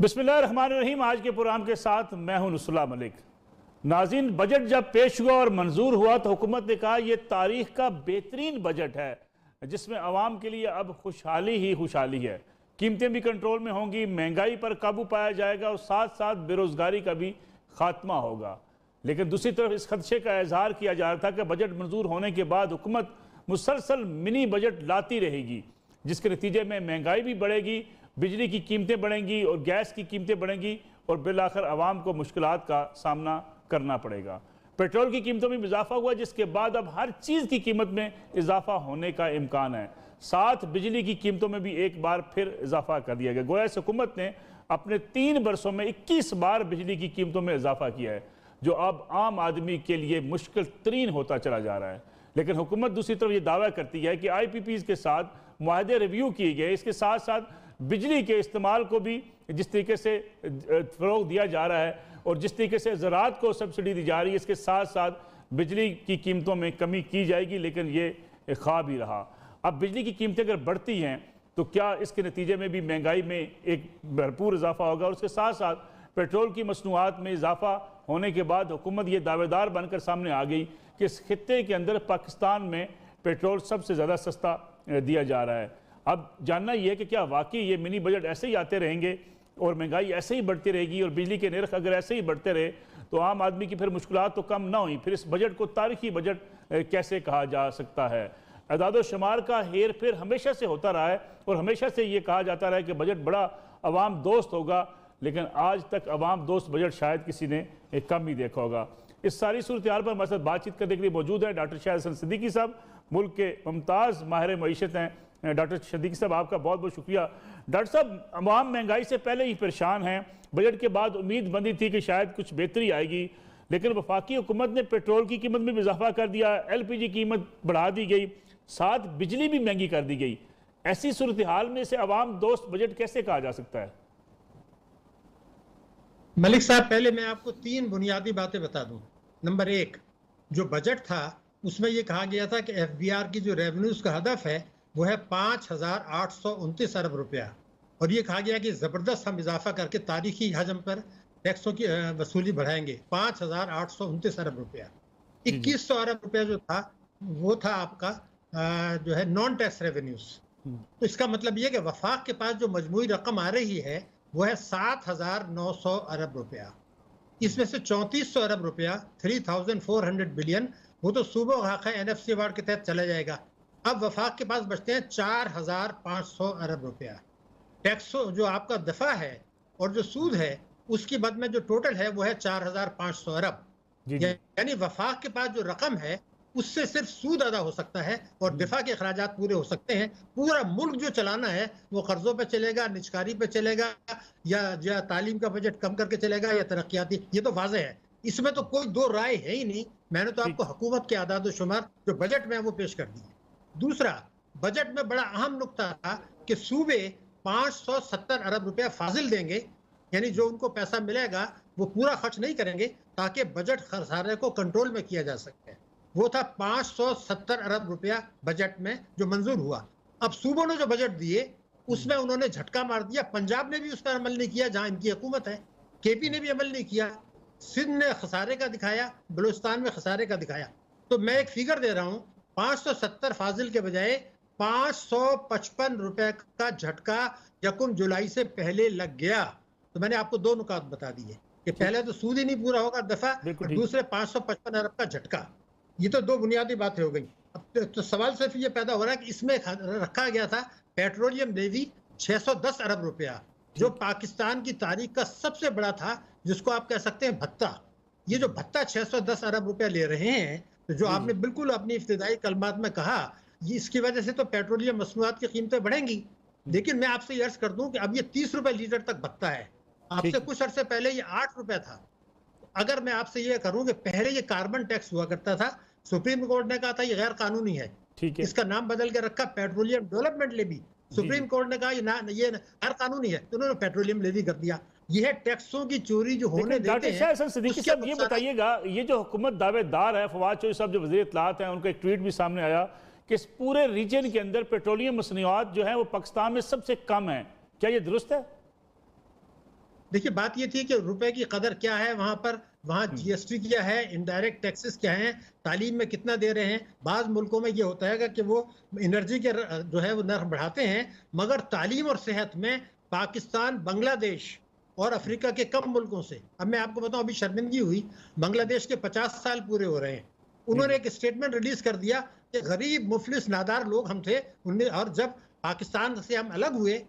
बिस्मिल्लाहिर्रहमानिर्रहीम। आज के प्रोग्राम के साथ मैं हूं नुसुल्लाह मलिक। नाज़रीन, बजट जब पेश हुआ और मंजूर हुआ तो हुकूमत ने कहा यह तारीख का बेहतरीन बजट है जिसमें आवाम के लिए अब खुशहाली ही खुशहाली है। कीमतें भी कंट्रोल में होंगी, महंगाई पर काबू पाया जाएगा और साथ साथ बेरोज़गारी का भी खात्मा होगा। लेकिन दूसरी तरफ इस खदशे का इजहार किया जा रहा था कि बजट मंजूर होने के बाद हुकूमत मुसलसल मिनी बजट लाती रहेगी जिसके नतीजे में महंगाई भी बढ़ेगी, बिजली की कीमतें बढ़ेंगी और गैस की कीमतें बढ़ेंगी और बिल आखिर आवाम को मुश्किलात का सामना करना पड़ेगा। पेट्रोल की कीमतों में इजाफा हुआ जिसके बाद अब हर चीज़ की कीमत में इजाफा होने का इम्कान है। साथ बिजली की कीमतों में भी एक बार फिर इजाफा कर दिया गया। गोया हुकूमत ने अपने 3 बरसों में 21 बार बिजली की कीमतों में इजाफा किया है जो अब आम आदमी के लिए मुश्किल तरीन होता चला जा रहा है। लेकिन हुकूमत दूसरी तरफ ये दावा करती है कि IPPs के साथ मुआहदे रिव्यू किए गए, इसके साथ साथ बिजली के इस्तेमाल को भी जिस तरीके से फ़रोग़ दिया जा रहा है और जिस तरीके से ज़राअत को सब्सिडी दी जा रही है, इसके साथ साथ बिजली की कीमतों में कमी की जाएगी। लेकिन ये ख्वाब ही रहा। अब बिजली की कीमतें अगर बढ़ती हैं तो क्या इसके नतीजे में भी महंगाई में एक भरपूर इजाफा होगा और उसके साथ साथ पेट्रोल की मसनूआत में इजाफा होने के बाद हुकूमत ये दावेदार बनकर सामने आ गई कि इस खित्ते के अंदर पाकिस्तान में पेट्रोल सबसे ज़्यादा सस्ता दिया जा रहा है। अब जानना यह है कि क्या वाकई ये मिनी बजट ऐसे ही आते रहेंगे और महंगाई ऐसे ही बढ़ती रहेगी और बिजली के नर्ख अगर ऐसे ही बढ़ते रहे तो आम आदमी की फिर मुश्किलात तो कम ना हुई। फिर इस बजट को तारीखी बजट कैसे कहा जा सकता है? अदाद शुमार का हेर फेर हमेशा से होता रहा है और हमेशा से ये कहा जाता रहा है कि बजट बड़ा अवाम दोस्त होगा, लेकिन आज तक अवाम दोस्त बजट शायद किसी ने कम ही देखा होगा। इस सारी सूरत हाल पर हमारे साथ बातचीत करने के लिए मौजूद है डॉक्टर शाहिद हसन सिद्दीकी साहब, मुल्क के मुमताज़ माहिर मईशत हैं। डॉक्टर सिद्दीकी साहब, आपका बहुत बहुत शुक्रिया। डॉक्टर साहब, अवाम महंगाई से पहले ही परेशान हैं। बजट के बाद उम्मीद बंदी थी कि शायद कुछ बेहतरी आएगी, लेकिन वफाकी हुकूमत ने पेट्रोल की कीमत में भी इजाफा कर दिया, LPG कीमत बढ़ा दी गई, साथ बिजली भी महंगी कर दी गई। ऐसी सूरत हाल में इसे अवाम दोस्त बजट कैसे कहा जा सकता है? मलिक साहब, पहले मैं आपको 3 बुनियादी बातें बता दूं। नंबर 1, जो बजट था उसमें यह कहा गया था कि FBR की जो रेवेन्यूज का हदफ है वो है 5,829 अरब रुपया और ये कहा गया कि ज़बरदस्त हम इजाफा करके तारीखी हजम पर टैक्सों की वसूली बढ़ाएंगे। 5,829 अरब रुपया। 2100 अरब रुपया जो था वो था आपका जो है नॉन टैक्स रेवेन्यूज। तो इसका मतलब ये कि वफाक के पास जो मजमूई रकम आ रही है वो है 7,900 अरब रुपया। इसमें से 3400 अरब रुपया 3,400 बिलियन वो तो सूबा खाका NFC अवार्ड के तहत चला जाएगा। अब वफाक के पास बचते हैं 4,500 अरब रुपया। टैक्स जो आपका दफा है और जो सूद है उसकी बद में जो टोटल है वो है 4,500 अरब। यानी वफाक के पास जो रकम है उससे सिर्फ सूद अदा हो सकता है और दिफा के अखराजात पूरे हो सकते हैं। पूरा मुल्क जो चलाना है वो कर्जों पे चलेगा, निजकारी पे चलेगा, या तालीम का बजट कम करके चलेगा या तरक्याती। ये तो वाज़ेह है, इसमें तो कोई दो राय है ही नहीं। मैंने तो आपको हुकूमत के आदाद व शुमार जो बजट में वो पेश कर दी है। दूसरा, बजट में बड़ा अहम नुक्ता था कि सूबे 570 अरब रुपया फाजिल देंगे, यानी जो उनको पैसा मिलेगा वो पूरा खर्च नहीं करेंगे ताकि बजट खसारे को कंट्रोल में किया जा सके। वो था 570 अरब रुपया बजट में जो मंजूर हुआ। अब सूबों ने जो बजट दिए उसमें उन्होंने झटका मार दिया। पंजाब ने भी उस पर अमल नहीं किया जहां इनकी हुकूमत है, KP ने भी अमल नहीं किया, सिंध ने खसारे का दिखाया, बलूचिस्तान में खसारे का दिखाया। तो मैं एक फिगर दे रहा हूं, 570 फाजिल के बजाय 555 रुपए का झटका 1 जुलाई से पहले लग गया। तो मैंने आपको 2 नुकात बता दिए कि पहले तो सूद ही नहीं पूरा होगा दफा, दूसरे 555 अरब का झटका। ये तो 2 बुनियादी बातें हो गई। अब तो सवाल सिर्फ ये पैदा हो रहा है कि इसमें रखा गया था पेट्रोलियम लेवी 610 अरब रुपया जो पाकिस्तान की तारीख का सबसे बड़ा था, जिसको आप कह सकते हैं भत्ता। ये जो भत्ता 610 अरब रुपया ले रहे हैं, तो जो आपने बिल्कुल अपनी इब्तिदाई कलमात में कहा, ये इसकी वजह से तो पेट्रोलियम मसनूआत की कीमतें बढ़ेंगी। लेकिन मैं आपसे ये अर्ज कर दूं कि अब ये 30 रुपए लीटर तक भत्ता है। आपसे कुछ अर्से पहले ये 8 रुपए था। अगर मैं आपसे ये करूं कि पहले ये कार्बन टैक्स हुआ करता था, सुप्रीम कोर्ट ने कहा था ये गैर कानूनी है, इसका नाम बदल के रखा petroleum development levy. Supreme court ने कहा ये गैर कानूनी है, तो उन्होंने पेट्रोलियम लेवी कर दिया। ये है टैक्सों की चोरी जो होने देते हैं। डॉक्टर सिद्दीकी साहब, ये बताइएगा, ये जो हुकूमत दावेदार है, फवाद चौधरी साहब जो वज़ीर इत्तलात हैं, उनका एक ट्वीट भी सामने आया कि इस पूरे रीजन के अंदर पेट्रोलियम मसनूआत जो है वो पाकिस्तान में सबसे कम है। क्या ये दुरुस्त है? देखिए बात ये थी कि रुपए की कदर क्या है वहां पर, वहां जीएसटी क्या है, इनडायरेक्ट टैक्सेस क्या हैं, तालीम में कितना दे रहे हैं। बाज मुल्कों में ये होता है कि वो एनर्जी के जो है वो नर्ख बढ़ाते हैं, मगर तालीम और सेहत में पाकिस्तान, बांग्लादेश और अफ्रीका के कम मुल्कों से, अब मैं आपको बताऊं अभी शर्मिंदगी हुई, बांग्लादेश के 50 साल पूरे हो रहे हैं, उन्होंने एक स्टेटमेंट रिलीज कर दिया कि गरीब मुफलिस नादार लोग हम थे उनमें, और जब पाकिस्तान से हम अलग हुए,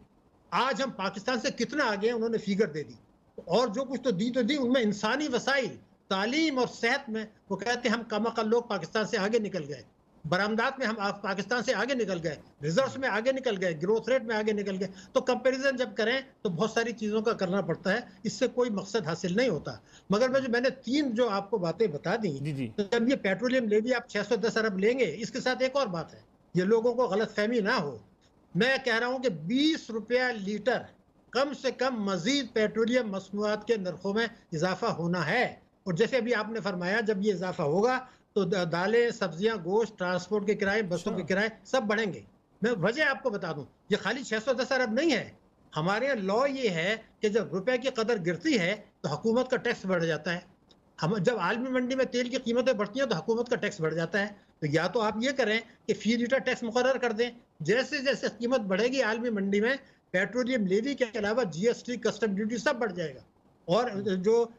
आज हम पाकिस्तान से कितना आगे हैं उन्होंने फिगर दे दी। और जो कुछ तो दी उनमें इंसानी वसाइल, तालीम और सेहत में वो कहते हैं हम कम अकल लोग पाकिस्तान से आगे निकल गए, बरामदात में हम पाकिस्तान से आगे निकल गए, रिजर्व्स में आगे निकल गए, ग्रोथ रेट में आगे निकल गए। तो कंपैरिजन जब करें तो बहुत सारी चीज़ों का करना पड़ता है, इससे कोई मकसद हासिल नहीं होता। मगर मैंने 3 जो आपको बातें बता दी, तो जब ये पेट्रोलियम लेवी आप 610 अरब लेंगे, इसके साथ एक और बात है, ये लोगों को गलतफहमी ना हो, मैं कह रहा हूं कि 20 रुपया लीटर कम से कम मजीद पेट्रोलियम मसनूआत के नरखों में इजाफा होना है। और जैसे अभी आपने फरमाया, जब ये इजाफा होगा तो दालें, सब्जियां, गोश्त, ट्रांसपोर्ट के किराए, बसों के किराए सब बढ़ेंगे। मैं वजह आपको बता दूं, ये खाली 610 अरब नहीं है। हमारे यहाँ लॉ ये है कि जब रुपए की कदर गिरती है तो हुकूमत का टैक्स बढ़ जाता है। हम जब आलमी मंडी में तेल की कीमतें बढ़ती हैं तो हुकूमत का टैक्स बढ़ जाता है। तो या तो आप ये करें कि फी लीटर टैक्स मुकर्रर कर दें, जैसे जैसे कीमत बढ़ेगी आलमी मंडी में पेट्रोलियम लेवी के अलावा जीएसटी, कस्टम ड्यूटी सब बढ़ जाएगा। और जो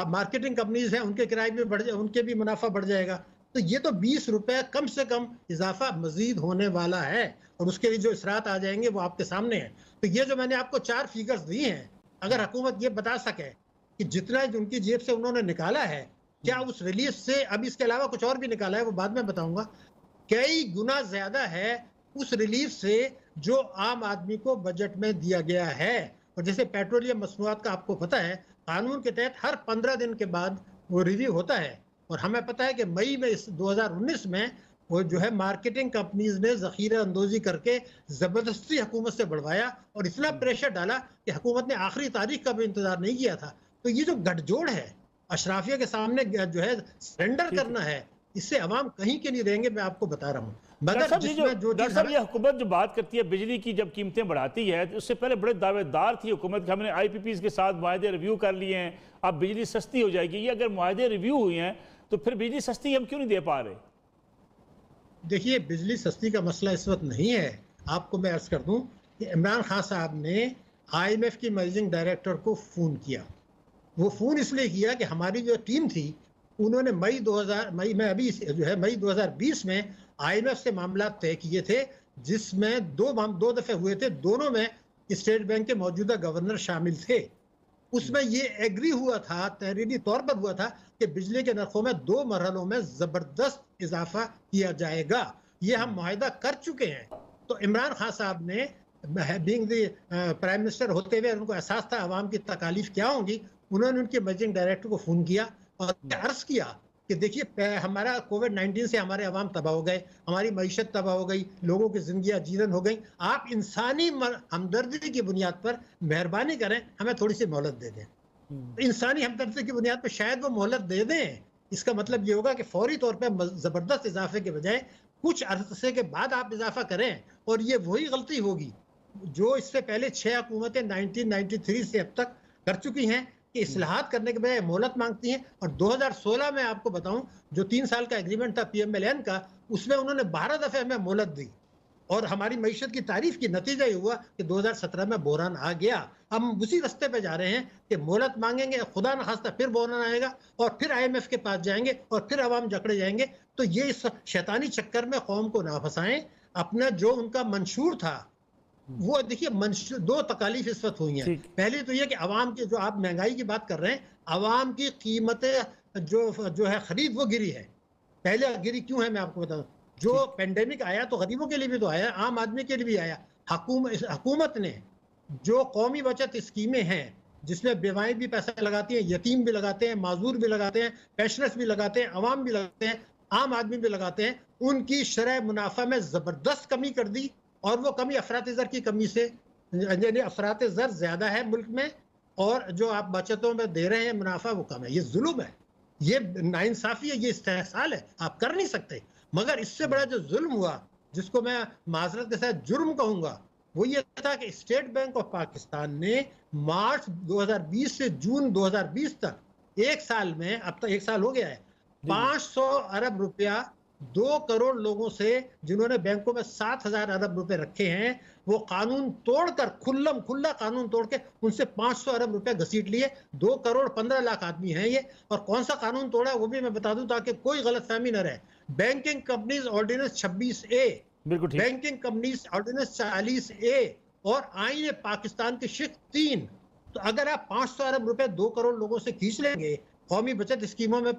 मार्केटिंग कंपनीज हैं उनके किराए भी बढ़ जाए, उनके भी मुनाफा बढ़ जाएगा। तो ये तो 20 रुपए कम से कम इजाफा मजीद होने वाला है, और उसके लिए जो इसरात आ जाएंगे वो आपके सामने है। तो ये जो मैंने आपको 4 फिगर्स दी हैं, अगर हुकूमत ये बता सके कि जितना उनकी जेब से उन्होंने निकाला है, क्या उस रिलीफ से, अब इसके अलावा कुछ और भी निकाला है वो बाद में बताऊंगा, कई गुना ज्यादा है उस रिलीफ से जो आम आदमी को बजट में दिया गया है। और जैसे पेट्रोलियम मसनूआत का आपको पता है, कानून के तहत हर 15 दिन के बाद वो रिव्यू होता है। और हमें पता है कि मई में इस 2019 में वो जो है मार्केटिंग कंपनीज ने जखीरा अंदोजी करके जबरदस्ती हुकूमत से बढ़वाया और इतना प्रेशर डाला कि हुकूमत ने आखिरी तारीख का भी इंतजार नहीं किया था। तो ये जो गठजोड़ है, अशराफिया के सामने जो है सरेंडर करना है, इससे अवाम कहीं के नहीं रहेंगे, मैं आपको बता रहा हूँ। मगर डॉक्टर साहब, ये हुकूमत जो बात करती है बिजली की, जब कीमतें बढ़ाती है, तो उससे पहले बड़े दावेदार थी हुकूमत कि हमने IPPs के साथ मुआहदे रिव्यू कर लिए हैं, अब बिजली सस्ती हो जाएगी। ये अगर मुआहदे रिव्यू हुए हैं तो फिर बिजली सस्ती हम क्यों नहीं दे पा रहे? देखिए, बिजली सस्ती का मसला इस वक्त नहीं है। आपको मैं अर्ज कर दूं कि इमरान खान साहब ने IMF की मैनेजिंग डायरेक्टर को फ़ोन किया। वो फ़ोन इसलिए किया कि हमारी जो टीम थी उन्होंने मई 2020 में IMF से मामला तय किए थे, जिसमें दो दफ़े हुए थे, दोनों में स्टेट बैंक के मौजूदा गवर्नर शामिल थे। उसमें ये एग्री हुआ था, तहरीरी तौर पर हुआ था कि बिजली के नरखों में 2 मरहलों में ज़बरदस्त इजाफा किया जाएगा। ये हम मुआहिदा कर चुके हैं। तो इमरान खान साहब ने बीइंग द प्राइम मिनिस्टर होते हुए उनको एहसास था अवाम की तकालीफ क्या होंगी, उन्होंने उनके मैनेजिंग डायरेक्टर को फ़ोन किया और अर्ज किया कि देखिए, हमारा कोविड-19 से हमारे अवाम तबाह हो गए, हमारी मईशत तबाह हो गई, लोगों की जिंदगियां जीरन हो गई। आप इंसानी हमदर्दी की बुनियाद पर मेहरबानी करें, हमें थोड़ी सी मोहलत दे दें। इंसानी हमदर्दी की बुनियाद पर शायद वो मोहलत दे दें। इसका मतलब ये होगा कि फौरी तौर पर ज़बरदस्त इजाफे के बजाय कुछ अरसे के बाद आप इजाफा करें। और ये वही गलती होगी जो इससे पहले 6 हुकूमतें 1993 से अब तक कर चुकी हैं कि इस्लाहात करने के बजाय मोहलत मांगती हैं। और 2016 में आपको बताऊं, जो 3 साल का एग्रीमेंट था PMLN का, उसमें उन्होंने 12 दफे हमें मोहलत दी और हमारी मईशत की तारीफ की। नतीजा ये हुआ कि 2017 में बहरान आ गया। हम उसी रास्ते पे जा रहे हैं कि मोहलत मांगेंगे, खुदा न खास्ता फिर बहरान आएगा और फिर IMF के पास जाएंगे और फिर अवाम जकड़े जाएंगे। तो ये इस शैतानी चक्कर में कौम को ना फंसाएं। अपना जो उनका मंशूर था वो देखिए, 2 तकालीफ इस वक्त हुई हैं। पहली तो ये कि अवाम की, जो आप महंगाई की बात कर रहे हैं, अवाम की कीमतें जो है खरीद वो गिरी है। पहले गिरी क्यों है मैं आपको बताऊं। जो पेंडेमिक आया तो गरीबों के लिए भी तो आया, आम आदमी के लिए भी आया। हुकूमत ने जो कौमी बचत स्कीमें हैं, जिसमें बेवाएं भी पैसा लगाती हैं, यतीम भी लगाते हैं, माजूर भी लगाते हैं, पेंशनर्स भी लगाते हैं, अवाम भी लगाते हैं, आम आदमी भी लगाते हैं, उनकी शरह मुनाफा में जबरदस्त कमी कर दी। और वो कमी अफरात-ए-ज़र की कमी से, यानी अफरात-ए-ज़र ज्यादा है मुल्क में और जो आप बचतों में दे रहे हैं मुनाफा वो कम है। ये जुल्म है, ये नाइंसाफी है, ये इस्तेहसाल है, आप कर नहीं सकते। मगर इससे बड़ा जो जुल्म हुआ, जिसको मैं माजरत के साथ जुर्म कहूंगा, वो ये था कि स्टेट बैंक ऑफ पाकिस्तान ने मार्च 2020 से जून 2020 तक एक साल में, अब तक एक साल हो गया है, 500 अरब रुपया 2 करोड़ लोगों से जिन्होंने बैंकों में 7,000 अरब रुपए रखे हैं, वो कानून तोड़कर, खुल्ला कानून तोड़ के उनसे 500 अरब रुपए घसीट लिए। 2 करोड़ 15 लाख आदमी हैं ये। और कौन सा कानून तोड़ा वो भी मैं बता दूं ताकि कोई गलतफहमी न रहे। Banking companies ordinance 26A, banking companies ordinance 40A और आईन पाकिस्तान की शिक 3। तो अगर आप 500 अरब रुपए 2 करोड़ लोगों से खींच लेंगे, कौमी बचत स्कीमों में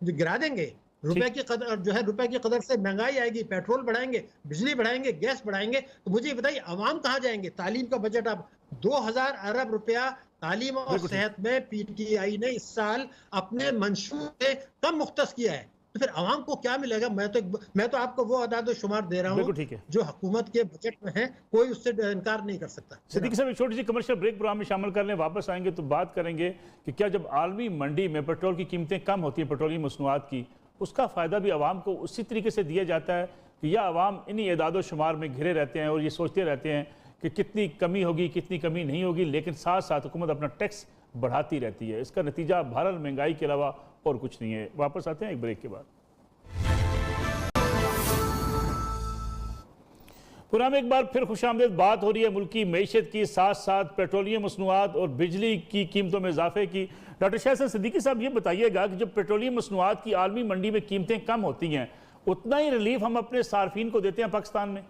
गिरा देंगे, रुपए की कदर जो है, रुपए की कदर से महंगाई आएगी, पेट्रोल बढ़ाएंगे, बिजली बढ़ाएंगे, गैस बढ़ाएंगे, तो मुझे बताइए अवाम कहाँ जाएंगे? तालीम का बजट अब 2000 अरब रुपया तालीम और सेहत में पीटीआई ने इस साल अपने मंशूर से कम मुख्तस किया है, तो फिर अवाम को क्या मिलेगा? मैं तो आपको वो अदाद शुमार दे रहा हूँ जो हुकूमत के बजट में है, कोई उससे इनकार नहीं कर सकता। सिद्दीकी साहब, एक छोटी सी कमर्शियल ब्रेक प्रोग्राम में शामिल कर लें, वापस आएंगे तो बात करेंगे कि क्या जब आलमी मंडी में पेट्रोल की कीमतें कम होती हैं, पेट्रोलियम मसनूआत की, उसका फ़ायदा भी आवाम को उसी तरीके से दिया जाता है कि या आवाम इन्हीं एदाद शुमार में घिरे रहते हैं और ये सोचते रहते हैं कि कितनी कमी होगी, कितनी कमी नहीं होगी, लेकिन साथ साथ हुकूमत अपना टैक्स बढ़ाती रहती है। इसका नतीजा बहरहाल महंगाई के अलावा और कुछ नहीं है। वापस आते हैं एक ब्रेक के बाद। पुनः में एक बार फिर खुशामदीद बात हो रही है मुल्क की मैशत की, साथ साथ पेट्रोलियम मसनूआत और बिजली की कीमतों में इजाफे की। डॉक्टर शहजाद सिद्दीकी साहब, ये बताइएगा कि जब पेट्रोलियम मसनूआत की आलमी मंडी में कीमतें कम होती हैं, उतना ही रिलीफ हम अपने सार्फिन को देते हैं पाकिस्तान में?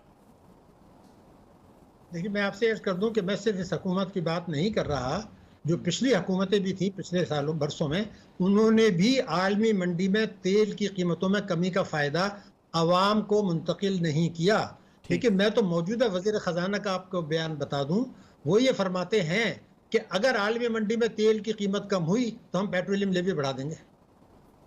देखिए, मैं आपसे अर्ज कर दूं कि मैं सिर्फ इस हुकूमत की बात नहीं कर रहा, जो पिछली हुकूमतें भी थी पिछले सालों बरसों में, उन्होंने भी आलमी मंडी में तेल की कीमतों में कमी का फ़ायदा आवाम को मुंतकिल नहीं किया। लेकिन मैं तो मौजूदा वज़ीर ख़जाना का आपको बयान बता दूं, वो ये फरमाते हैं कि अगर आलमी मंडी में तेल की कीमत कम हुई तो हम पेट्रोलियम लेवी बढ़ा देंगे।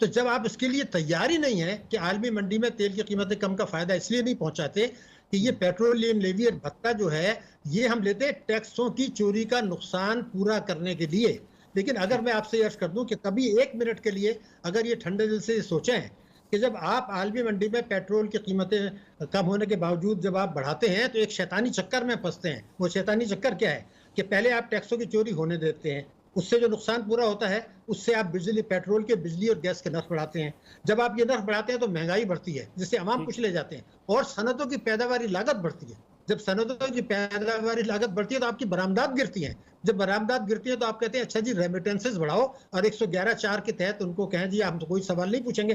तो जब आप इसके लिए तैयार ही नहीं है कि आलमी मंडी में तेल की कीमतें कम का फ़ायदा इसलिए नहीं पहुंचाते कि ये पेट्रोलियम लेवी और भत्ता जो है ये हम लेते हैं टैक्सों की चोरी का नुकसान पूरा करने के लिए। लेकिन अगर मैं आपसे अर्ज कर दूं कि कभी 1 मिनट के लिए अगर ये ठंडे दिल से सोचें कि जब आप आलमी मंडी में पेट्रोल की कीमतें कम होने के बावजूद जब आप बढ़ाते हैं तो एक शैतानी चक्कर में फंसते हैं। वो शैतानी चक्कर क्या है कि पहले आप टैक्सों की चोरी होने देते हैं, उससे जो नुकसान पूरा होता है उससे आप पेट्रोल के बिजली और गैस के नर्ख बढ़ाते हैं। जब आप ये नर्ख बढ़ाते हैं तो महंगाई बढ़ती है, जिससे अवाम कुछ ले जाते हैं, और सनतों की पैदावारी लागत बढ़ती है। जब सनतों की पैदावारी लागत बढ़ती है तो आपकी बरामदात गिरती है। जब बरामदात गिरती है तो आप कहते हैं अच्छा जी रेमिटेंसेस बढ़ाओ, और 111(4) के तहत उनको कहें जी हम तो कोई सवाल नहीं पूछेंगे।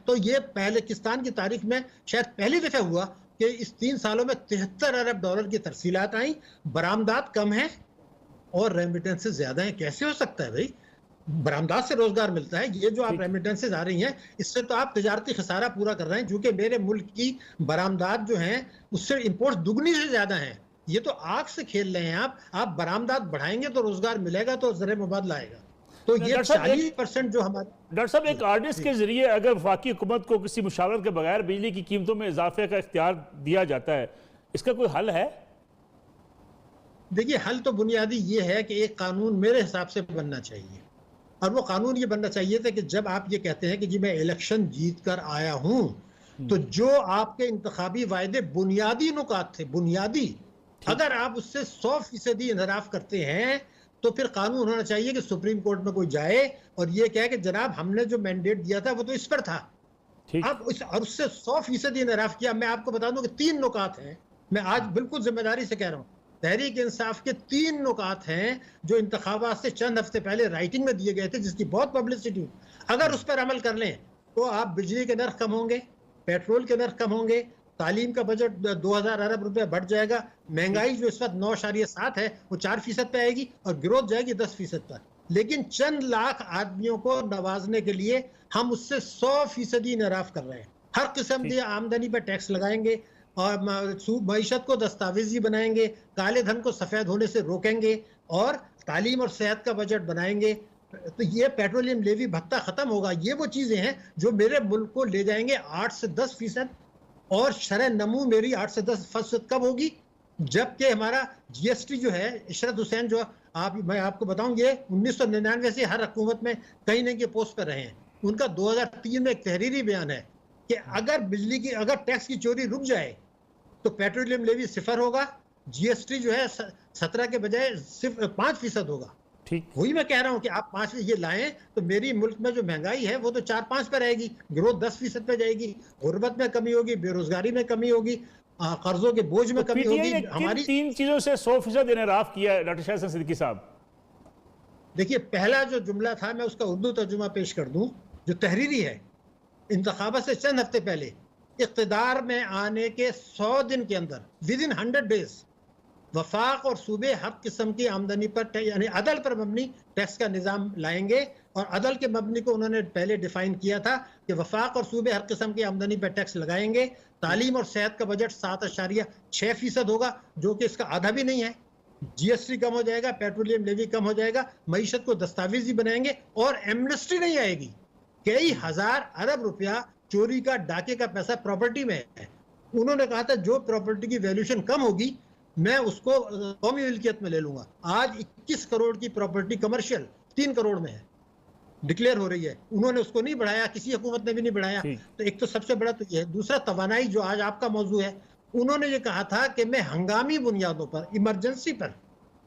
तो ये पाकिस्तान की तारीख में शायद पहली दफा हुआ कि इस 3 सालों में 73 अरब डॉलर की तरसीलात आई, बरामदात कम है और रेमिटेंसेस ज्यादा हैं। कैसे हो सकता है भाई? बरामदात से रोजगार मिलता है, ये जो आप रेमिटेंसेस आ रही हैं इससे तो आप तिजारती खसारा पूरा कर रहे हैं, क्योंकि मेरे मुल्क की बरामदात जो हैं उससे इंपोर्ट दुगनी से ज्यादा हैं। ये तो आग से खेल रहे हैं आप बरामदात बढ़ाएंगे तो रोजगार मिलेगा, तो ज़र मुबादला आएगा। तो ये 40% जो हमारे डॉक्टर साहब एक आर्डिनेंस के जरिए अगर वफाकी हुकूमत को किसी मुशावरत के बगैर बिजली की कीमतों में इजाफे का इख्तियार दिया जाता है, इसका कोई हल है? देखिए, हल तो बुनियादी ये है कि एक कानून मेरे हिसाब से बनना चाहिए, और वो कानून ये बनना चाहिए था कि जब आप ये कहते हैं कि जी मैं इलेक्शन जीत कर आया हूं, तो जो आपके इंतखाबी वायदे बुनियादी नुकात थे, बुनियादी, अगर आप उससे 100% इनराफ करते हैं तो फिर कानून होना चाहिए कि सुप्रीम कोर्ट में कोई जाए और ये कहे कि जनाब हमने जो मैंडेट दिया था वो तो इस पर था, अब उससे 100% इनराफ किया। मैं आपको बता दूं कि 3 नुकात हैं, मैं आज बिल्कुल जिम्मेदारी से कह रहा हूं, तहरीक इंसाफ के 3 नुकात हैं जो इंतखाबात से चंद हफ्ते पहले राइटिंग में दिए गए थे, जिसकी बहुत पब्लिसिटी। अगर उस पर अमल कर लें तो आप बिजली के नर्ख कम होंगे, पेट्रोल के नर्ख कम होंगे, तालीम का बजट 2000 अरब रुपए बढ़ जाएगा, महंगाई जो इस वक्त 9.7 है वो 4% पे आएगी, और ग्रोथ जाएगी 10% पर। लेकिन चंद लाख आदमियों को नवाजने के लिए हम उससे 100% इनराफ कर रहे हैं। हर किस्म की आमदनी पर टैक्स लगाएंगे और मईशत को दस्तावेजी बनाएंगे, काले धन को सफ़ेद होने से रोकेंगे, और तालीम और सेहत का बजट बनाएंगे। तो ये पेट्रोलियम लेवी भत्ता खत्म होगा। ये वो चीजें हैं जो मेरे मुल्क को ले जाएंगे 8 से 10%, और शरह नमू मेरी 8 से 10% कब होगी? जबकि हमारा जीएसटी जो है, इशरत हुसैन जो मैं आपको बताऊं, ये 1999 से हर हुकूमत में कहीं न कहीं पोस्ट पर रहे हैं। उनका 2003 में एक तहरीरी बयान है कि अगर टैक्स की चोरी रुक जाए तो पेट्रोलियम लेवी 0 होगा, जीएसटी जो है 17 के बजाय सिर्फ 5% होगा। ठीक, वही मैं कह रहा हूं कि आप 5 ये लाएं तो मेरी मुल्क में जो महंगाई है वो तो 4-5 पे रहेगी, ग्रोथ 10% पे जाएगी, गुर्बत में कमी होगी, बेरोजगारी में कमी होगी, कर्जों के बोझ में तो कमी पीटीआई होगी। ने किन हमारी 3 चीजों से 100% इनराफ किया है डॉक्टर शाहसन सिद्दीकी साहब? देखिए, पहला जो जुमला था मैं उसका उर्दू तर्जुमा पेश कर दूं जो तहरीरी है। इंतखाबत से चंद हफ्ते पहले इक़्तिदार में आने के 100 दिन के अंदर, विद इन 100 डेज, वफाक और सूबे हर किस्म की आमदनी पर यानी अदल पर मबनी टैक्स का निज़ाम लाएंगे। और अदल के मबनी को उन्होंने पहले डिफाइन किया था कि वफाक और सूबे हर किस्म की आमदनी पर टैक्स लगाएंगे। तालीम और सेहत का बजट 7.6% होगा, जो कि इसका आधा भी नहीं है। जीएसटी कम हो जाएगा, पेट्रोलियम लेवी कम हो जाएगा, मईशत को दस्तावेजी बनाएंगे और एमनेस्टी नहीं आएगी। कई हजार अरब रुपया चोरी का, डाके का पैसा प्रॉपर्टी में है। उन्होंने कहा था जो प्रॉपर्टी की वैल्यूएशन कम होगी मैं उसको कौमी मिल्कियत में ले लूंगा। आज 21 करोड़ की प्रॉपर्टी कमर्शियल 3 करोड़ में है, डिक्लेयर हो रही है। उन्होंने उसको नहीं बढ़ाया, किसी हुकूमत ने भी नहीं बढ़ाया। तो एक तो सबसे बड़ा तो ये है। दूसरा, तवानाई, जो आज आपका मौजू है, उन्होंने ये कहा था कि मैं हंगामी बुनियादों पर, इमरजेंसी पर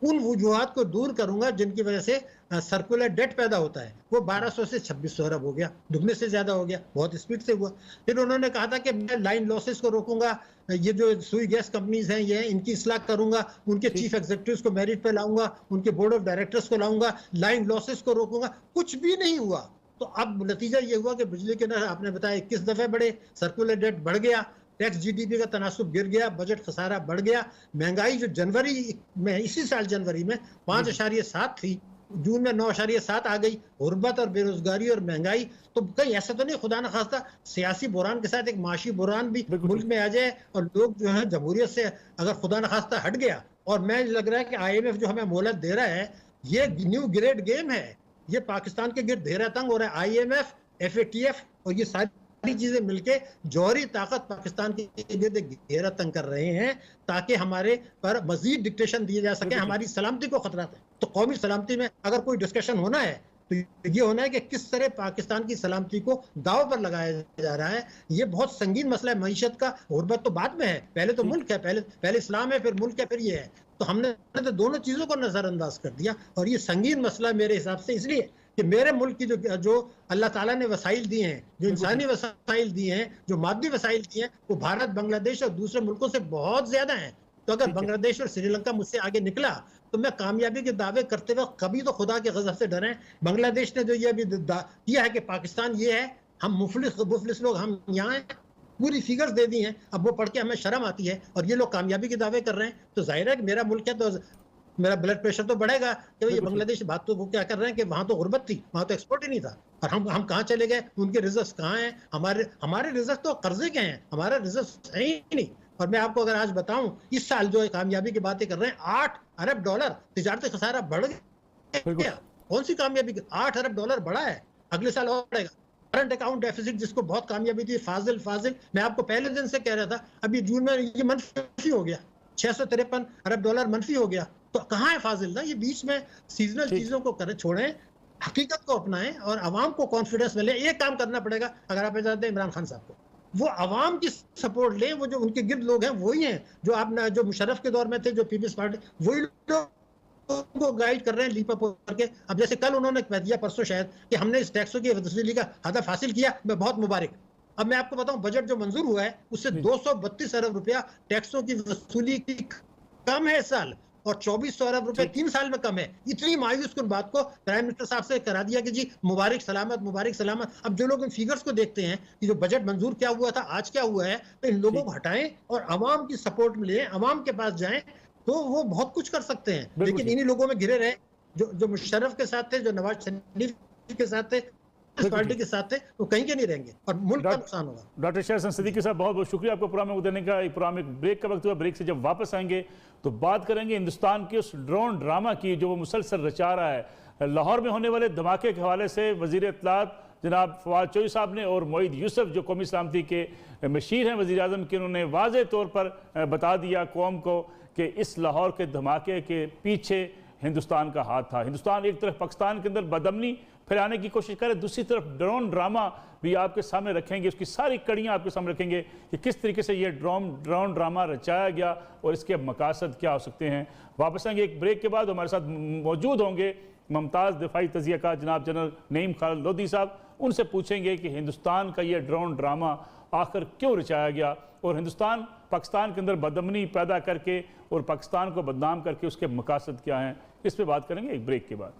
उन वजूहात को दूर करूंगा जिनकी वजह से सर्कुलर डेट पैदा होता है। वो 1200 से 2600 अरब हो गया, दुगने से ज्यादा हो गया, बहुत स्पीड से हुआ। फिर उन्होंने कहा था कि मैं लाइन लॉसेस को रोकूंगा, ये जो सुई गैस कंपनीज हैं ये इनकी इस्लाह करूंगा, उनके चीफ एग्जीक्यूटिव्स को मेरिट पे लाऊंगा, उनके बोर्ड ऑफ डायरेक्टर्स को लाऊंगा, लाइन लॉसेस को रोकूंगा। कुछ भी नहीं हुआ। तो अब नतीजा ये हुआ कि बिजली के नर्ख आपने बताया 21 दफे बढ़े, सर्कुलर डेट बढ़ गया, टैक्स जीडीपी का तनासुब गिर गया, बजट खसारा बढ़ गया। महंगाई जो जनवरी में, इसी साल जनवरी में 5.7 थी, जून में 9.7 आ गई। गुर्बत और बेरोजगारी और महंगाई, तो कहीं ऐसा तो नहीं खुदा न खास्ता सियासी बुरान के साथ एक माशी बुरान भी मुल्क में आ जाए और लोग जो है जमहूरियत से अगर खुदा न खास्ता हट गया। और मैं लग रहा है कि IMF जो हमें मोहलत दे रहा है, ये न्यू ग्रेड गेम है, ये पाकिस्तान के गिर्द घेरा तंग हो रहा है। IMF, FATF और ये सारी चीजें मिलके जौहरी ताकत पाकिस्तान के गिर्द घेरा तंग कर रहे हैं ताकि हमारे पर मजीद डिक्टेशन दिए जा सके, हमारी सलामती को खतरा है। तो कौमी सलामती में अगर कोई डिस्कशन होना है तो ये होना है कि किस तरह पाकिस्तान की सलामती को दाव पर लगाया जा रहा है। ये बहुत संगीन मसला है। मईशत का, गुर्बत तो बाद में है, पहले तो मुल्क है, पहले इस्लाम है, फिर मुल्क है, फिर ये है। तो हमने तो दोनों चीजों को नजरअंदाज कर दिया। और ये संगीन मसला मेरे हिसाब से इसलिए कि मेरे मुल्क की जो अल्लाह ताला ने वसाइल दिए हैं, जो इंसानी वसाइल दिए हैं, जो मादी वसाइल दिए हैं, वो भारत, बांग्लादेश और दूसरे मुल्कों से बहुत ज्यादा हैं। तो अगर बांग्लादेश और श्रीलंका मुझसे आगे निकला तो मैं कामयाबी के दावे करते वक्त कभी तो खुदा के गजब से डरें। बांग्लादेश ने जो ये अभी किया है कि पाकिस्तान ये है, हम मुफलिस लोग, हम यहाँ हैं, पूरी फिगर्स दे दी हैं। अब वो पढ़ के हमें शर्म आती है और ये लोग कामयाबी के दावे कर रहे हैं। तो जाहिर है कि मेरा मुल्क है तो मेरा ब्लड प्रेशर तो बढ़ेगा कि ये बांग्लादेश बात तो वो क्या कर रहे हैं कि वहां तो गुर्बत थी, वहां तो एक्सपोर्ट ही नहीं था। और हम कहाँ चले गए, उनके रिजर्व कहाँ हैं? हमारे रिजर्व तो कर्जे के हैं, हमारा रिजर्व है ही नहीं। और मैं आपको अगर आज बताऊं, इस साल जो कामयाबी की बातें कर रहे हैं, $8 अरब तिजारती खसारा बढ़ गया। कौन सी कामयाबी? $8 अरब बढ़ा है, अगले साल और बढ़ेगा। करंट अकाउंट डेफिसिट जिसको बहुत कामयाबी थी, फाजिल मैं आपको पहले दिन से कह रहा था, अभी जून में ये मनफी हो गया, $653 अरब मनफी हो गया। तो कहाँ है फाजिल ना? ये बीच में सीजनल चीजों को छोड़ें, हकीकत को अपनाएं और आवाम को कॉन्फिडेंस मिले। एक काम करना पड़ेगा अगर आप चाहते हैं इमरान खान साहब को, वो आवाम की सपोर्ट ले। वो जो उनके गिर्द लोग हैं वही हैं जो मुशर्रफ के दौर में थे, जो पीपल्स पार्टी, वही लोग को गाइड कर रहे हैं लीप अप करके। अब जैसे कल उन्होंने कह दिया, परसों शायद, कि हमने इस टैक्सों की वसूली का हदफ हासिल किया, मैं बहुत मुबारक। अब मैं आपको बताऊं, बजट जो मंजूर हुआ है उससे 232 अरब रुपया टैक्सों की वसूली की कम है इस साल, और 2400 अरब रुपए 3 साल में कम है। इतनी मायूस कुन बात को प्राइम मिनिस्टर साहब से करा दिया कि जी मुबारक सलामत, मुबारक सलामत। अब जो लोग इन फिगर्स को देखते हैं कि जो बजट मंजूर क्या हुआ था, आज क्या हुआ है, तो इन लोगों को हटाएं और आवाम की सपोर्ट में लें, आवाम के पास जाएं, तो वो बहुत कुछ कर सकते हैं। लेकिन इन्हीं लोगों में घिरे रहे जो मुशर्रफ के साथ थे, जो नवाज शरीफ के साथ थे, इस पार्टी के साथ थे, वो कहीं के नहीं रहेंगे और मुल्क का नुकसान होगा। डॉक्टर शाहसन सिद्दीकी साहब, बहुत बहुत शुक्रिया आपको प्रोग्राम में देने का। प्रोग्राम एक ब्रेक का वक्त हुआ, ब्रेक से जब वापस आएंगे तो बात करेंगे हिंदुस्तान के उस ड्रोन ड्रामा की जो वो मुसलसल रचा रहा है। लाहौर में होने वाले धमाके के हवाले से वजीर इत्तलात जनाब फवाद चौधरी साहब ने और मोईद यूसुफ जो कौमी सलामती के मशीर हैं वज़ीर आज़म के, उन्होंने वाज़े तौर पर बता दिया कौम को कि इस लाहौर के धमाके के पीछे हिंदुस्तान का हाथ था। हिंदुस्तान एक तरफ पाकिस्तान के अंदर बदअमनी फैलाने की कोशिश कर रहे हैं, दूसरी तरफ ड्रोन ड्रामा भी आपके सामने रखेंगे, उसकी सारी कड़ियाँ आपके सामने रखेंगे कि किस तरीके से ये ड्रोन ड्रामा रचाया गया और इसके मकासद क्या हो सकते हैं। वापस आएंगे एक ब्रेक के बाद। हमारे साथ मौजूद होंगे मुमताज़ दिफाई तज़ियाकार जनाब जनरल नईम खालिद लोधी साहब। उनसे पूछेंगे कि हिंदुस्तान का ये ड्रोन ड्रामा आखिर क्यों रचाया गया और हिंदुस्तान पाकिस्तान के अंदर बदअमनी पैदा करके और पाकिस्तान को बदनाम करके उसके मकासद क्या हैं, इस पर बात करेंगे एक ब्रेक के बाद।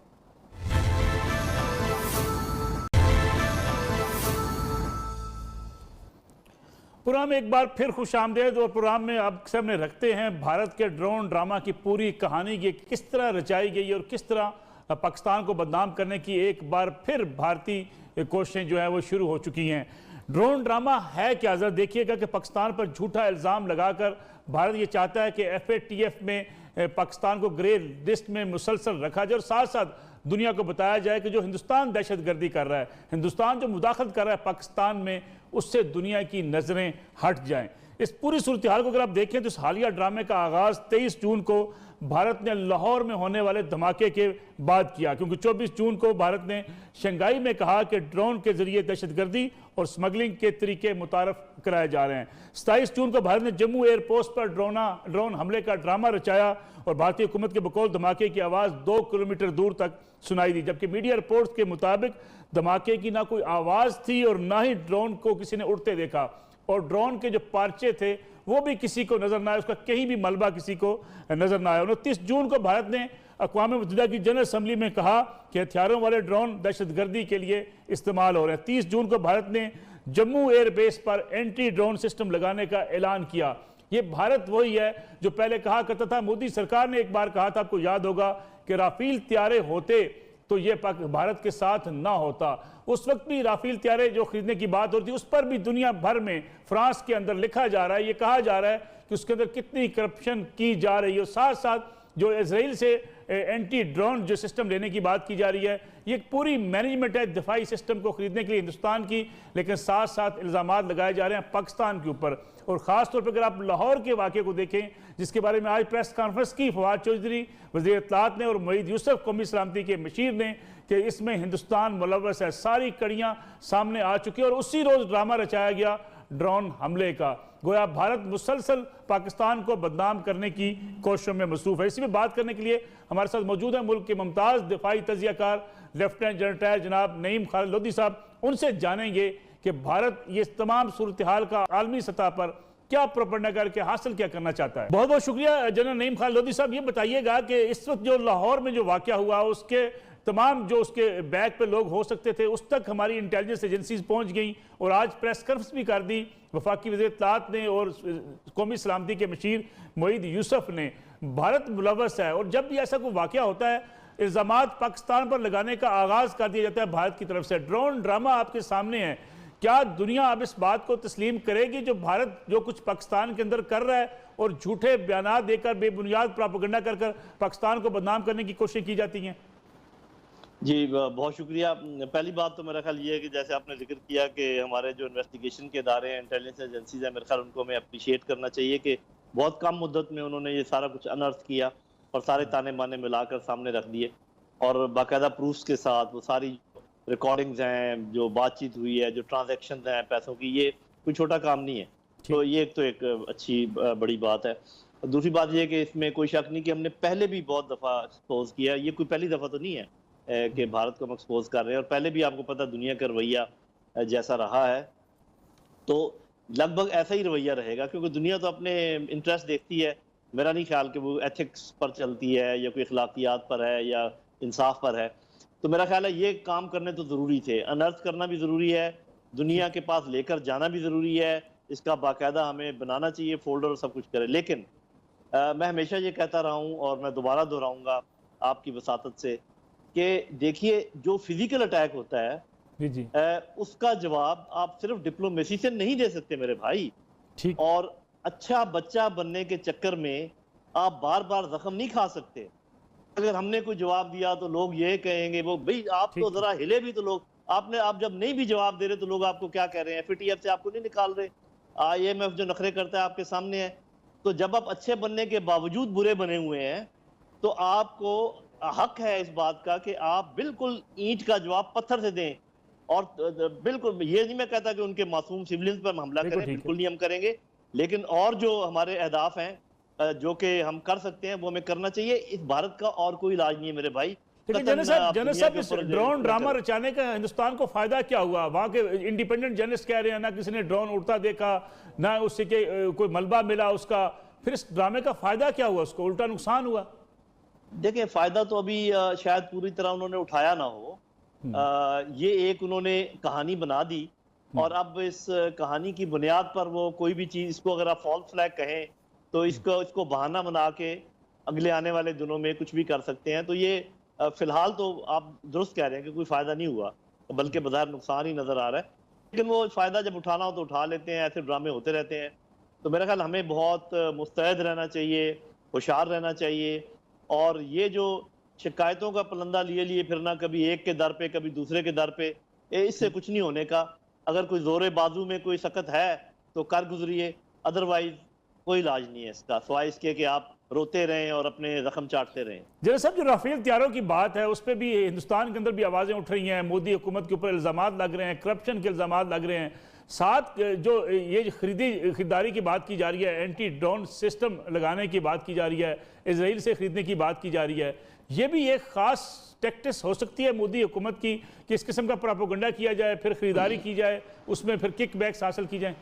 प्रोग्राम में एक बार फिर खुश आमदेद। और प्रोग्राम में आप सामने रखते हैं भारत के ड्रोन ड्रामा की पूरी कहानी की किस तरह रचाई गई और किस तरह पाकिस्तान को बदनाम करने की एक बार फिर भारतीय कोशिशें जो है वो शुरू हो चुकी हैं। ड्रोन ड्रामा है क्या, जरा देखिएगा कि पाकिस्तान पर झूठा इल्ज़ाम लगाकर भारत ये चाहता है कि FATF में पाकिस्तान को ग्रे लिस्ट में मुसलसल रखा जाए और साथ साथ दुनिया को बताया जाए कि जो हिंदुस्तान दहशतगर्दी कर रहा है, हिंदुस्तान जो मुदाखलत कर रहा है पाकिस्तान में, उससे दुनिया की नज़रें हट जाएं। इस पूरी सूरत हाल को अगर आप देखें तो इस हालिया ड्रामे का आगाज़ 23 जून को भारत ने लाहौर में होने वाले धमाके के बाद किया, क्योंकि 24 जून को भारत ने शंघाई में कहा कि ड्रोन के जरिए दहशतगर्दी और स्मगलिंग के तरीके मुतारफ कराए जा रहे हैं। 27 जून को भारत ने जम्मू एयरपोर्ट पर ड्रोन हमले का ड्रामा रचाया और भारतीय हुकूमत के बकौल धमाके की आवाज़ 2 किलोमीटर दूर तक सुनाई दी, जबकि मीडिया रिपोर्ट्स के मुताबिक धमाके की ना कोई आवाज़ थी और ना ही ड्रोन को किसी ने उड़ते देखा और ड्रोन के जो पार्चे थे वो भी किसी को नजर ना आया, उसका कहीं भी मलबा किसी को नजर ना आया। 29 जून को भारत ने अक़वाम मुत्तहिदा की जनरल असम्बली में कहा कि हथियारों वाले ड्रोन दहशतगर्दी के लिए इस्तेमाल हो रहे हैं। 30 जून को भारत ने जम्मू एयरबेस पर एंटी ड्रोन सिस्टम लगाने का ऐलान किया। ये भारत वही है जो पहले कहा करता था, मोदी सरकार ने एक बार कहा था, आपको याद होगा, कि राफेल त्यारे होते तो ये भारत के साथ ना होता। उस वक्त भी राफेल त्यारे जो खरीदने की बात होती, उस पर भी दुनिया भर में फ्रांस के अंदर लिखा जा रहा है, ये कहा जा रहा है कि उसके अंदर कितनी करप्शन की जा रही है। साथ साथ जो इजराइल से एंटी ड्रोन जो सिस्टम लेने की बात की जा रही है, ये पूरी मैनेजमेंट है दिफाई सिस्टम को खरीदने के लिए हिंदुस्तान की, लेकिन साथ साथ इल्ज़ामात लगाए जा रहे हैं पाकिस्तान के ऊपर। और ख़ास तौर पर अगर आप लाहौर के वाक़े को देखें, जिसके बारे में आज प्रेस कॉन्फ्रेंस की फवाद चौधरी वज़ीर इत्तलात ने और मोईद यूसुफ कौमी सलामती के मशीर ने कि इसमें हिंदुस्तान मुलव्वस है, सारी कड़ियाँ सामने आ चुकी और उसी रोज़ ड्रामा रचाया गया ड्रोन हमले का। गोया भारत मुसलसल पाकिस्तान को बदनाम करने की कोशिशों में मसरूफ़ है। इसी में बात करने के लिए हमारे साथ मौजूद है मुल्क के मुमताज़ दिफाई तज़ियाकार लेफ्टिनेंट जनरल रिटायर जनाब नईम खालिद लोधी साहब। उनसे जानेंगे कि भारत ये तमाम सूरत हाल का आलमी सतह पर क्या प्रोपेगेंडा करके हासिल क्या करना चाहता है। बहुत बहुत शुक्रिया जनरल नईम खालिद लोधी साहब। ये बताइएगा कि इस वक्त जो लाहौर में जो वाक़या हुआ उसके तमाम जो उसके बैग पे लोग हो सकते थे उस तक हमारी इंटेलिजेंस एजेंसीज पहुंच गई और आज प्रेस कॉन्फ्रेंस भी कर दी वफाकी वज़ीर इत्तलात ने और कौमी सलामती के मशीर मोईद यूसुफ ने। भारत मुलव्वस है और जब भी ऐसा कोई वाक़या होता है इल्ज़ामात पाकिस्तान पर लगाने का आगाज़ कर दिया जाता है भारत की तरफ से। ड्रोन ड्रामा आपके सामने है, क्या दुनिया अब इस बात को तस्लीम करेगी जो भारत जो कुछ पाकिस्तान के अंदर कर रहा है और झूठे बयान देकर बेबुनियाद प्रोपेगेंडा कर पाकिस्तान को बदनाम करने की कोशिश की जाती हैं? जी बहुत शुक्रिया। पहली बात तो मेरा ख्याल ये है कि जैसे आपने जिक्र किया कि हमारे जो इन्वेस्टिगेशन के इदारे हैं, इंटेलिजेंस एजेंसीज हैं, मेरे ख्याल उनको हमें अप्रिशिएट करना चाहिए कि बहुत कम मुद्दत में उन्होंने ये सारा कुछ अनर्थ किया और सारे ताने बाने मिलाकर सामने रख दिए और बाकायदा प्रूफ्स के साथ वो सारी रिकॉर्डिंग्स हैं, जो बातचीत हुई है, जो ट्रांजेक्शन हैं पैसों की, ये कोई छोटा काम नहीं है। तो ये एक अच्छी बड़ी बात है। दूसरी बात ये है कि इसमें कोई शक नहीं कि हमने पहले भी बहुत दफ़ा एक्सपोज किया, ये कोई पहली दफ़ा तो नहीं है कि भारत को हम एक्सपोज कर रहे हैं और पहले भी आपको पता दुनिया का रवैया जैसा रहा है तो लगभग ऐसा ही रवैया रहेगा, क्योंकि दुनिया तो अपने इंटरेस्ट देखती है। मेरा नहीं ख्याल कि वो एथिक्स पर चलती है या कोई अखलाकियात पर है या इंसाफ पर है। तो मेरा ख्याल है ये काम करने तो ज़रूरी थे, अनर्थ करना भी ज़रूरी है, दुनिया के पास लेकर जाना भी ज़रूरी है, इसका बाकायदा हमें बनाना चाहिए फोल्डर और सब कुछ करें। लेकिन मैं हमेशा ये कहता रहा हूँ और मैं दोबारा दोहराऊँगा आपकी वसातत से कि देखिए जो फिजिकल अटैक होता है जी। उसका जवाब आप सिर्फ डिप्लोमेसी से नहीं दे सकते मेरे भाई। ठीक। और अच्छा बच्चा बनने के चक्कर में आप बार बार जख्म नहीं खा सकते। अगर हमने कोई जवाब दिया तो लोग ये कहेंगे वो भाई आप तो जरा हिले भी तो लोग आप जब नहीं भी जवाब दे रहे तो लोग आपको क्या कह रहे हैं, FATF से आपको नहीं निकाल रहे, IMF जो नखरे करता है आपके सामने है। तो जब आप अच्छे बनने के बावजूद बुरे बने हुए हैं तो आपको हक है इस बात का कि आप बिल्कुल ईंट का जवाब पत्थर से दें। और बिल्कुल ये नहीं मैं कहता कि उनके मासूम सिविलियंस पर हम हमला बिल्कुल करें, ठीक है। बिल्कुल नहीं हम करेंगे, लेकिन और जो हमारे अहदाफ हैं जो कि हम कर सकते हैं वो हमें करना चाहिए। इस भारत का और कोई इलाज नहीं है मेरे भाई। लेकिन कतन आप जनरल दुनिया साहब के इस ऊपर ड्रोन इतना ड्रामा करें। रचाने का हिंदुस्तान को फायदा क्या हुआ? वहां के इंडिपेंडेंट जर्नलिस्ट कह रहे हैं ना किसी ने ड्रोन उड़ता देखा, ना उससे के कोई मलबा मिला उसका। फिर इस ड्रामे का फायदा क्या हुआ? उसको उल्टा नुकसान हुआ। देखिए फायदा तो अभी शायद पूरी तरह उन्होंने उठाया ना हो। ये एक उन्होंने कहानी बना दी और अब इस कहानी की बुनियाद पर वो कोई भी चीज, इसको अगर आप फॉल्स फ्लैग कहें तो इसको बहाना बना के अगले आने वाले दिनों में कुछ भी कर सकते हैं। तो ये फिलहाल तो आप दुरुस्त कह रहे हैं कि कोई फायदा नहीं हुआ, बल्कि बाजार नुकसान ही नजर आ रहा है। लेकिन वो फायदा जब उठाना हो तो उठा लेते हैं, ऐसे ड्रामे होते रहते हैं। तो मेरा ख्याल हमें बहुत मुस्तैद रहना चाहिए, होशियार रहना चाहिए। और ये जो शिकायतों का पलंदा लिए लिए फिरना, कभी एक के दर पे कभी दूसरे के दर पे, इससे कुछ नहीं होने का। अगर कोई जोरे बाजू में कोई सकत है तो कर गुजरिए, अदरवाइज कोई इलाज नहीं है इसका, सिवाय इसके कि आप रोते रहें और अपने जख्म चाटते रहें। जनरल साहब, जो राफेल तैयारों की बात है उस पर भी हिंदुस्तान के अंदर भी आवाजें उठ रही हैं, मोदी हुकूमत के ऊपर इल्जामात लग रहे हैं, करप्शन के इल्जामात लग रहे हैं। साथ जो ये खरीदारी की बात की जा रही है, एंटी ड्रोन सिस्टम लगाने की बात की जा रही है, इजराइल से खरीदने की बात की जा रही है, ये भी एक खास टैक्टिस हो सकती है मोदी हुकूमत की कि इस किस्म का प्रोपेगेंडा किया जाए, फिर खरीदारी की जाए, उसमें फिर किक बैक्स हासिल की जाए।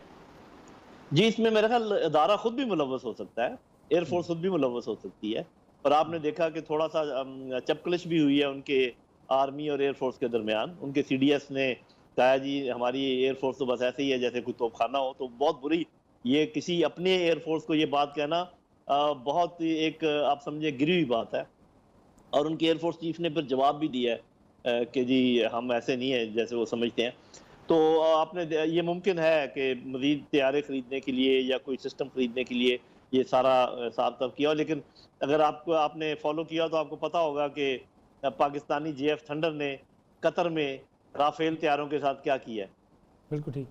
जी, इसमें मेरा ख्याल अदारा खुद भी मुलव्वस हो सकता है, एयरफोर्स खुद भी मुलव्वस हो सकती है। और आपने देखा कि थोड़ा सा चपकलिश भी हुई है उनके आर्मी और एयरफोर्स के दरमियान। उनके सीडीएस ने कहा जी हमारी एयरफोर्स तो बस ऐसे ही है जैसे कोई तोपखाना हो। तो बहुत बुरी, ये किसी अपने एयरफोर्स को ये बात कहना बहुत एक आप समझे गिरी हुई बात है। और उनके एयरफोर्स चीफ ने फिर जवाब भी दिया है कि जी हम ऐसे नहीं है जैसे वो समझते हैं। तो आपने ये मुमकिन है कि मजीद तैयारे खरीदने के लिए या कोई सिस्टम खरीदने के लिए ये सारा साफ तब किया हो। लेकिन अगर आपने फॉलो किया तो आपको पता होगा कि पाकिस्तानी जेएफ थंडर ने कतर में राफेल तैयारों के साथ क्या किया है। बिल्कुल ठीक।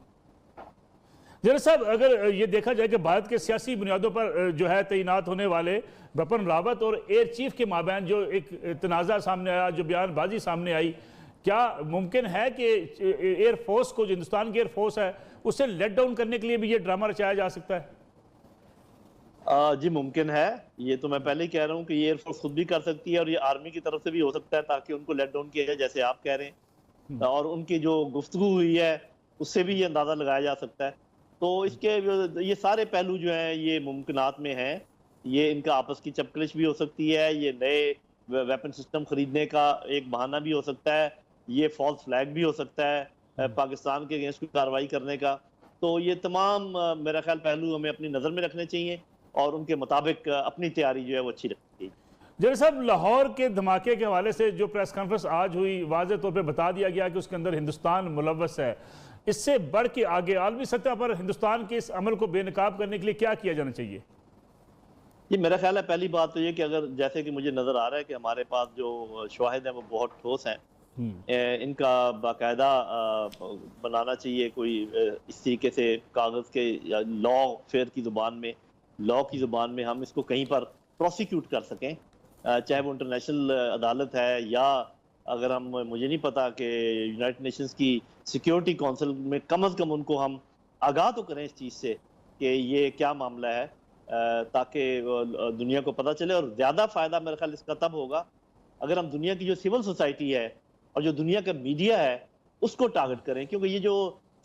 जनरल साहब, अगर ये देखा जाए कि भारत के सियासी बुनियादों पर जो है तैनात होने वाले बिपिन रावत और एयर चीफ के माबैन जो एक तनाज़ा सामने आया, जो बयानबाजी सामने आई, क्या मुमकिन है कि एयर फोर्स को, जो हिंदुस्तान की एयर फोर्स है, उसे लेट डाउन करने के लिए भी ये ड्रामा रचाया जा सकता है? जी मुमकिन है। ये तो मैं पहले ही कह रहा हूँ कि ये एयरफोर्स खुद भी कर सकती है और ये आर्मी की तरफ से भी हो सकता है, ताकि उनको लेट डाउन किया जाए जैसे आप कह रहे हैं। और उनकी जो गुफ्तगू हुई है उससे भी ये अंदाजा लगाया जा सकता है। तो इसके ये सारे पहलू जो हैं ये मुमकिनात में हैं। ये इनका आपस की चपकलिश भी हो सकती है, ये नए वेपन सिस्टम खरीदने का एक बहाना भी हो सकता है, ये फॉल्स फ्लैग भी हो सकता है पाकिस्तान के अगेंस्ट कार्रवाई करने का। तो ये तमाम मेरा ख्याल पहलू हमें अपनी नज़र में रखने चाहिए और उनके मुताबिक अपनी तैयारी जो है वो अच्छी रखनी चाहिए। जनरल साहब, लाहौर के धमाके के हवाले से जो प्रेस कॉन्फ्रेंस आज हुई, वाज़ेह तौर पे बता दिया गया कि उसके अंदर हिंदुस्तान मुलव्वस है। इससे बढ़ के आगे आलमी सतह पर हिंदुस्तान के इस अमल को बेनकाब करने के लिए क्या किया जाना चाहिए? ये मेरा ख्याल है पहली बात तो ये कि अगर जैसे कि मुझे नज़र आ रहा है कि हमारे पास जो शवाहिद हैं वो बहुत ठोस हैं, इनका बाकायदा बनाना चाहिए कोई इस तरीके से कागज़ के या लॉ फेयर की ज़ुबान में, लॉ की ज़ुबान में हम इसको कहीं पर प्रोसिक्यूट कर सकें, चाहे वो इंटरनेशनल अदालत है या अगर हम, मुझे नहीं पता कि यूनाइटेड नेशंस की सिक्योरिटी काउंसिल में कम से कम उनको हम आगाह तो करें इस चीज़ से कि ये क्या मामला है, ताकि दुनिया को पता चले। और ज़्यादा फ़ायदा मेरे ख्याल इसका तब होगा अगर हम दुनिया की जो सिविल सोसाइटी है और जो दुनिया का मीडिया है उसको टारगेट करें। क्योंकि ये जो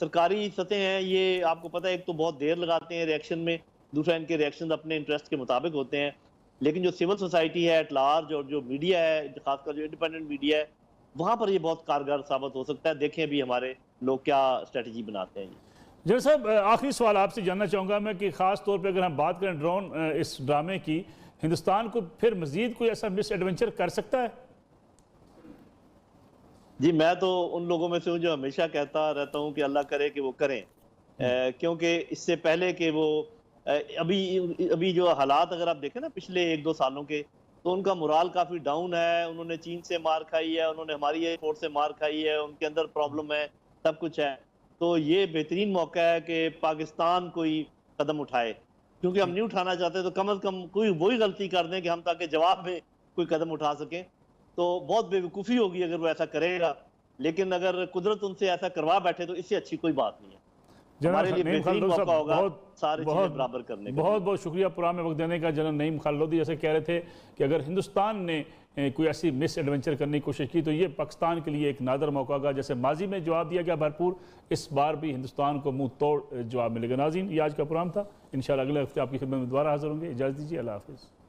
सरकारी सतह हैं ये आपको पता है एक तो बहुत देर लगाते हैं रिएक्शन में, दूसरा इनके रिएक्शन अपने इंटरेस्ट के मुताबिक होते हैं। लेकिन जो सिविल सोसाइटी है एट लार्ज और जो मीडिया है, खासकर जो इंडिपेंडेंट मीडिया है, वहाँ पर ये बहुत कारगर साबित हो सकता है। देखें भी हमारे लोग क्या स्ट्रेटजी बनाते हैं। जनरल साहब, आखिरी सवाल आपसे जानना चाहूँगा मैं कि ख़ास तौर पे अगर हम बात करें ड्रोन इस ड्रामे की, हिंदुस्तान को फिर मज़ीद कोई ऐसा मिस एडवेंचर कर सकता है? जी मैं तो उन लोगों में से हूँ जो हमेशा कहता रहता हूँ कि अल्लाह करे कि वो करें, क्योंकि इससे पहले कि वो अभी जो हालात अगर आप देखें ना पिछले 1-2 सालों के, तो उनका मोराल काफ़ी डाउन है। उन्होंने चीन से मार खाई है, उन्होंने हमारी एयरफोर्स से मार खाई है, उनके अंदर प्रॉब्लम है, सब कुछ है। तो ये बेहतरीन मौका है कि पाकिस्तान कोई कदम उठाए, क्योंकि हम नहीं उठाना चाहते तो कम से कम कोई वही गलती कर दें कि हम ताकि जवाब में कोई कदम उठा सकें। तो बहुत बेवकूफ़ी होगी अगर वो ऐसा करेगा। लेकिन अगर कुदरत उनसे ऐसा करवा बैठे तो इससे अच्छी कोई बात नहीं है। हमारे लिए बेहतरीन मौका होगा सारी चीजें बराबर करने का। बहुत बहुत शुक्रिया प्रोग्राम में वक्त देने का। जनरल नईम खान जैसे कह रहे थे कि अगर हिंदुस्तान ने कोई ऐसी मिस एडवेंचर करने की कोशिश की तो ये पाकिस्तान के लिए एक नादर मौका होगा। जैसे माजी में जवाब दिया गया भरपूर, इस बार भी हिंदुस्तान को मुंह तोड़ जवाब मिलेगा। नाज़रीन, ये आज का प्रोग्राम था। इंशाल्लाह अगले हफ्ते आपकी खिदमत में दोबारा हाजिर होंगे। इजाज़त दीजिए, अल्लाह हाफ़िज़।